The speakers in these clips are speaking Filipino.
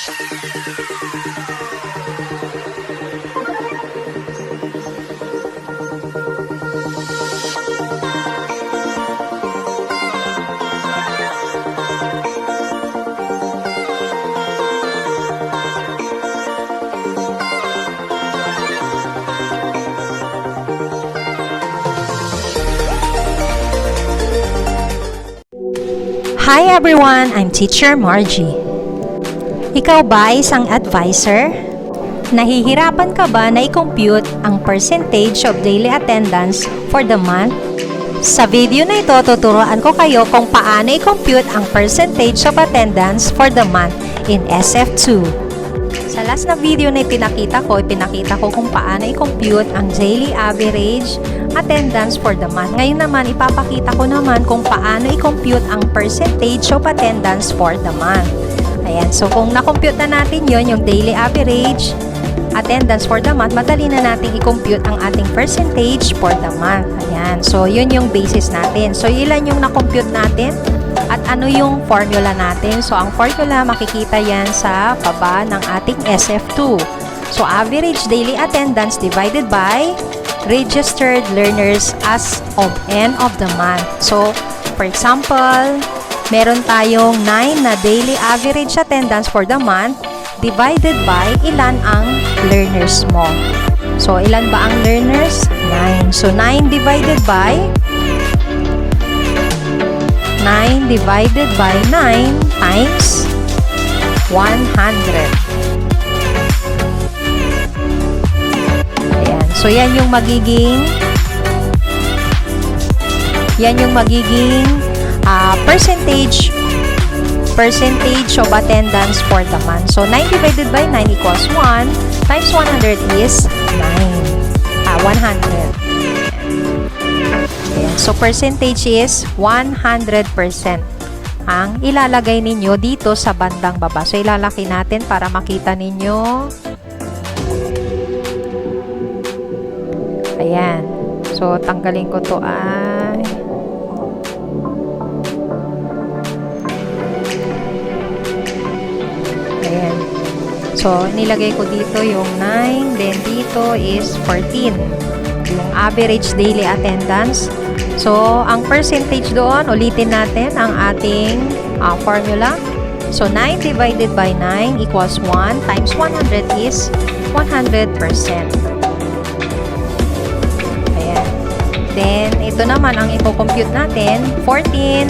Hi everyone! I'm Teacher Margie. Ikaw ba ay isang advisor? Nahihirapan ka ba na i-compute ang percentage of daily attendance for the month? Sa video na ito, tuturuan ko kayo kung paano i-compute ang percentage of attendance for the month in SF2. Sa last na video na ipinakita ko kung paano i-compute ang daily average attendance for the month. Ngayon naman, ipapakita ko naman kung paano i-compute ang percentage of attendance for the month. Ayan, so kung na-compute na natin yon, yung daily average attendance for the month, madali na natin i-compute ang ating percentage for the month. Ayan, so yun yung basis natin. So ilan yung na-compute natin at ano yung formula natin. So ang formula, makikita yan sa baba ng ating SF2. So average daily attendance divided by registered learners as of end of the month. So, for example, meron tayong 9 na daily average attendance for the month divided by ilan ang learners mo. So, ilan ba ang learners? 9. So, 9 divided by 9 times 100. So, yan yung magiging percentage of attendance for the month. So, 9 divided by 9 equals 1 times 100 is 100. Ayan. So, percentage is 100% ang ilalagay ninyo dito sa bandang baba. So, ilalaki natin para makita ninyo. Ayan. So, tanggalin ko to ay ayan. So, nilagay ko dito yung 9, then dito is 14. Yung average daily attendance. So, ang percentage doon, ulitin natin ang ating formula. So, 9 divided by 9 equals 1 times 100 is 100%. Then, ito naman ang i-compute natin, 14.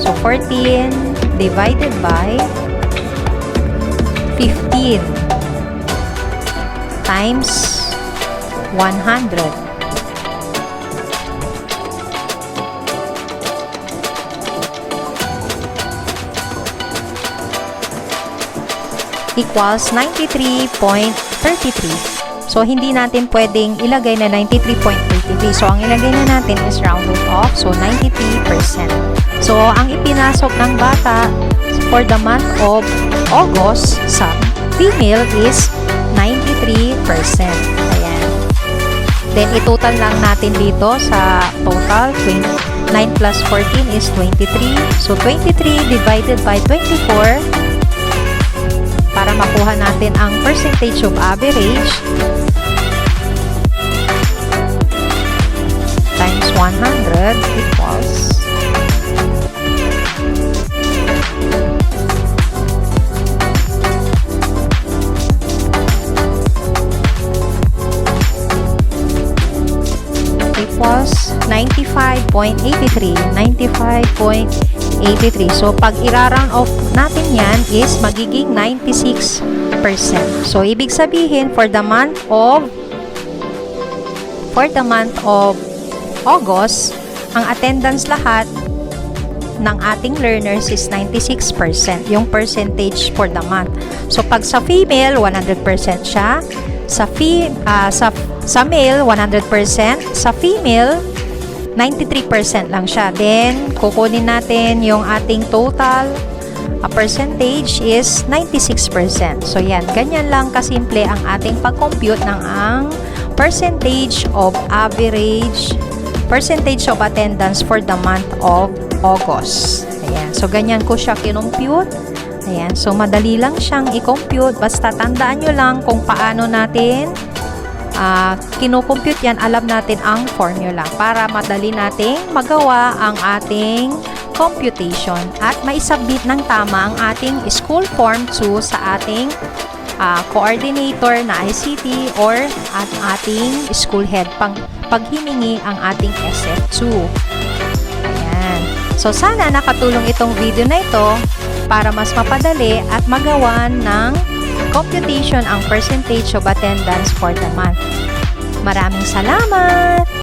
So, 14 divided by 15 times 100. Equals 93.33. So, hindi natin pwedeng ilagay na 93.33. So, ang ilagay na natin is round root off. So, 93%. So, ang ipinasok ng bata for the month of August sa female is 93%. Ayan. Then, itotal lang natin dito sa total. 9 plus 14 is 23. So, 23 divided by 24 para makuha natin ang percentage of average times 100 equals 95.83. 95.83. So, pag i-round off natin yan is magiging 96%. So, ibig sabihin for the month of August, ang attendance lahat ng ating learners is 96%, yung percentage for the month. So, pag sa female, 100% siya. Sa male, 100%. Sa female, 93% lang siya. Then, kukunin natin yung ating total percentage is 96%. So, yan. Ganyan lang kasimple ang ating pag-compute ng ang percentage of attendance for the month of August. Ayan. Ayan. So, ganyan ko siya kinompute. Ayan. So, madali lang siyang i-compute. Basta tandaan nyo lang kung paano natin kinocompute yan. Alam natin ang formula para madali nating magawa ang ating computation at maisubmit ng tama ang ating school form 2 sa ating coordinator na ICT or at ating school head paghimingi ang ating SF2. Ayan. So, sana nakatulong itong video na ito para mas mapadali at magawan ng computation ang percentage of attendance for the month. Maraming salamat!